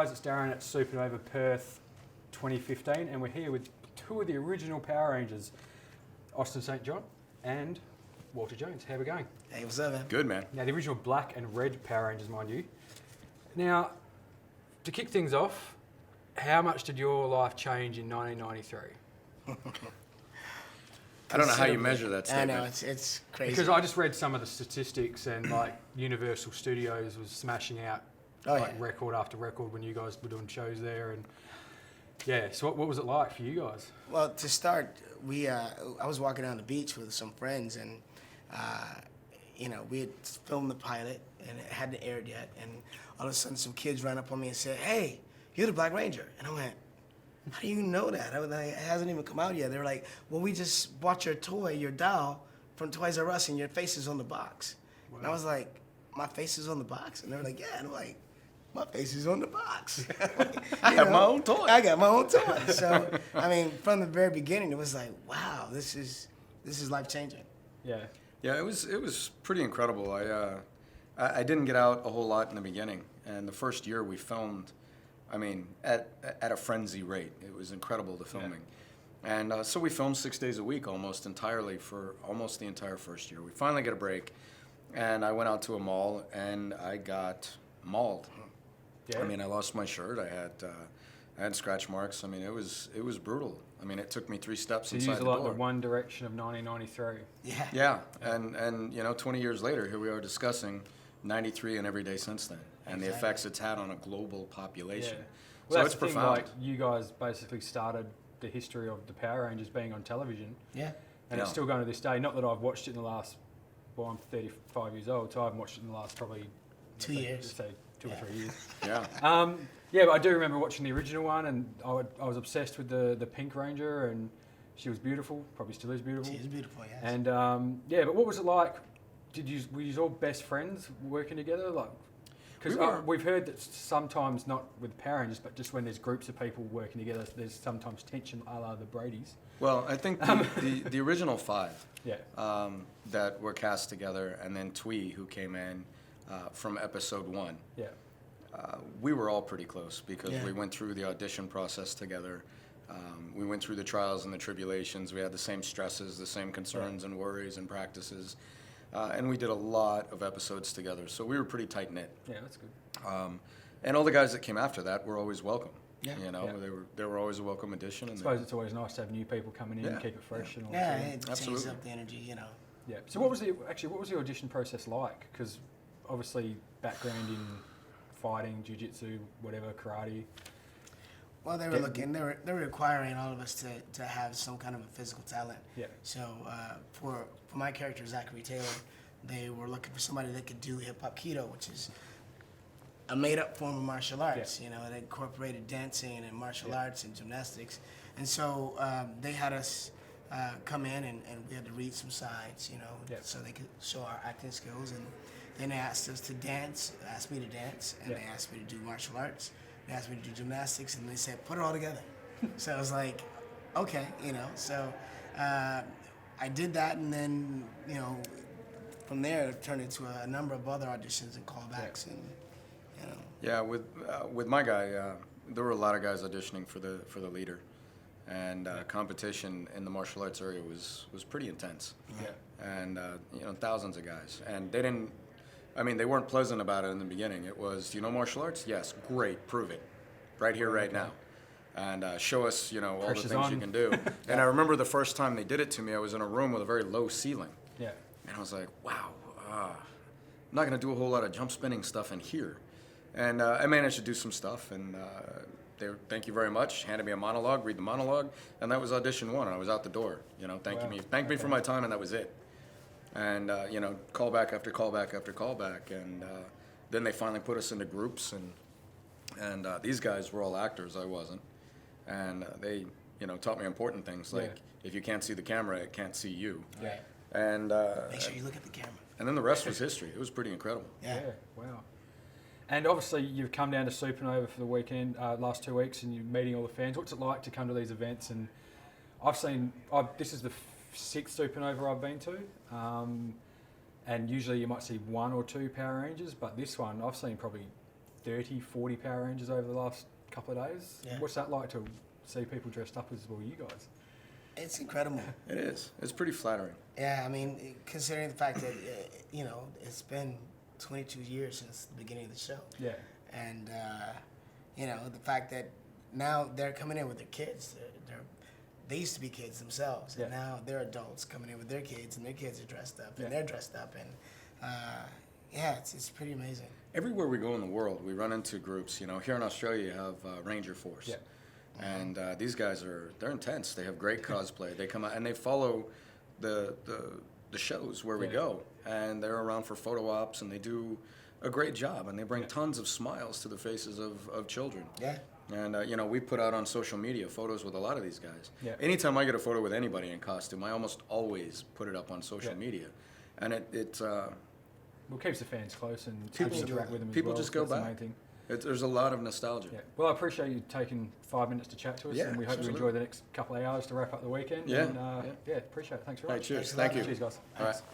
guys, it's Darran at Supanova Perth 2015, and we're here with two of the original Power Rangers, Austin St. John and Walter Jones. How are we going? Hey, what's up, man? Good, man. Now, the original black and red Power Rangers, mind you. Now, to kick things off, how much did your life change in 1993? I don't know how you measure that statement. I know, it's crazy. Because I just read some of the statistics, and like Universal Studios was smashing out record after record when you guys were doing shows there, and yeah. So what was it like for you guys? Well, to start, I was walking down the beach with some friends, and we had filmed the pilot, and it hadn't aired yet, and all of a sudden some kids ran up on me and said, "Hey, you're the Black Ranger," and I went, "How do you know that?" I was like, "It hasn't even come out yet." They were like, "Well, we just bought your toy, your doll, from Toys R Us, and your face is on the box." Wow. And I was like, "My face is on the box?" And they were like, "Yeah." And I'm like, "My face is on the box." I have my own toy. I got my own toy. So, I mean, from the very beginning, it was like, wow, this is life-changing. Yeah. Yeah, it was pretty incredible. I didn't get out a whole lot in the beginning, and the first year we filmed, I mean, at a frenzy rate. It was incredible, the filming. Yeah. And so we filmed 6 days a week almost entirely for almost the entire first year. We finally get a break, and I went out to a mall, and I got mauled. Yeah. I mean, I lost my shirt. I had scratch marks. I mean, it was brutal. I mean, it took me 3 steps inside the door. So you used a lot the One Direction of 1993. Yeah. Yeah, and 20 years later, here we are discussing 93 and every day since then, and the effects it's had on a global population. Yeah. Well, so it's profound. Like, you guys basically started the history of the Power Rangers being on television. Yeah. And it's still going to this day. Not that I've watched it in the last, I'm 35 years old, so I haven't watched it in the last probably 2 years. Say 2 or 3 years. Yeah. Yeah, but I do remember watching the original one, and I was obsessed with the Pink Ranger, and she was beautiful. Probably still is beautiful. She is beautiful, yes. And but what was it like? Were you all best friends working together? Like, because we've heard that sometimes, not with Power Rangers, but just when there's groups of people working together, there's sometimes tension, a la the Bradys. Well, I think the original 5 that were cast together, and then Twee, who came in from episode 1. Yeah. We were all pretty close because we went through the audition process together. We went through the trials and the tribulations. We had the same stresses, the same concerns and worries and practices. And we did a lot of episodes together. So we were pretty tight-knit. Yeah, that's good. And all the guys that came after that were always welcome. Yeah. They were always a welcome addition. I suppose it's always nice to have new people coming in and keep it fresh. And all it changes up the energy, Yeah. So what was the audition process like? Because obviously background in fighting, jiu-jitsu, whatever, karate. Well, they were requiring all of us to have some kind of a physical talent. Yeah. So for my character, Zachary Taylor, they were looking for somebody that could do hip-hop keto, which is a made-up form of martial arts. It incorporated dancing and martial arts and gymnastics. And so they had us come in, and we had to read some sides, so they could show our acting skills. And then they asked us to dance, asked me to dance, and they asked me to do martial arts. They asked me to do gymnastics, and they said, put it all together. So I was like, okay, So I did that, and then, from there it turned into a number of other auditions and callbacks, and Yeah, with my guy, there were a lot of guys auditioning for the leader, and competition in the martial arts area was pretty intense. Yeah. And thousands of guys, and they weren't pleasant about it in the beginning. It was, martial arts? Yes, great, prove it, right here, right now, and show us, all the things you can do. And I remember the first time they did it to me, I was in a room with a very low ceiling. Yeah. And I was like, wow, I'm not going to do a whole lot of jump spinning stuff in here. And I managed to do some stuff, and they were, thank you very much, handed me a monologue, read the monologue, and that was audition 1, and I was out the door, thanked me for my time, and that was it. And, callback after callback after callback, and then they finally put us into groups, and these guys were all actors, I wasn't, and they, taught me important things, like if you can't see the camera, it can't see you. Right. And make sure you look at the camera. And then the rest was history. It was pretty incredible. Yeah, wow. And obviously you've come down to Supanova for the weekend, last 2 weeks, and you're meeting all the fans. What's it like to come to these events? And this is the 6th Supanova I've been to, and usually you might see 1 or 2 Power Rangers, but this one I've seen probably 30, 40 Power Rangers over the last couple of days. Yeah. What's that like to see people dressed up as well, you guys? It's incredible. It is. It's pretty flattering. Yeah, I mean, considering the fact that, you know, it's been 22 years since the beginning of the show. Yeah. And, you know, the fact that now they're coming in with their kids. They used to be kids themselves, and now they're adults coming in with their kids, and their kids are dressed up, and they're dressed up. And, yeah, it's pretty amazing. Everywhere we go in the world, we run into groups. You know, here in Australia, you have Ranger Force. Yeah. And these guys they're intense. They have great cosplay. They come out and they follow the shows where we go, and they're around for photo ops, and they do a great job, and they bring tons of smiles to the faces of children. Yeah. And you know, we put out on social media photos with a lot of these guys. Yeah. Anytime I get a photo with anybody in costume, I almost always put it up on social media, and it keeps the fans close, and People interact with them as people well. just go That's the back. main thing. there's a lot of nostalgia. Yeah. Well, I appreciate you taking 5 minutes to chat to us, Yeah, and we hope absolutely. you enjoy the next couple of hours to wrap up the weekend. Yeah. And, appreciate it. Thanks very Hey, much. cheers. Thanks a Thank lot. you. Cheers, guys. All right. Thanks.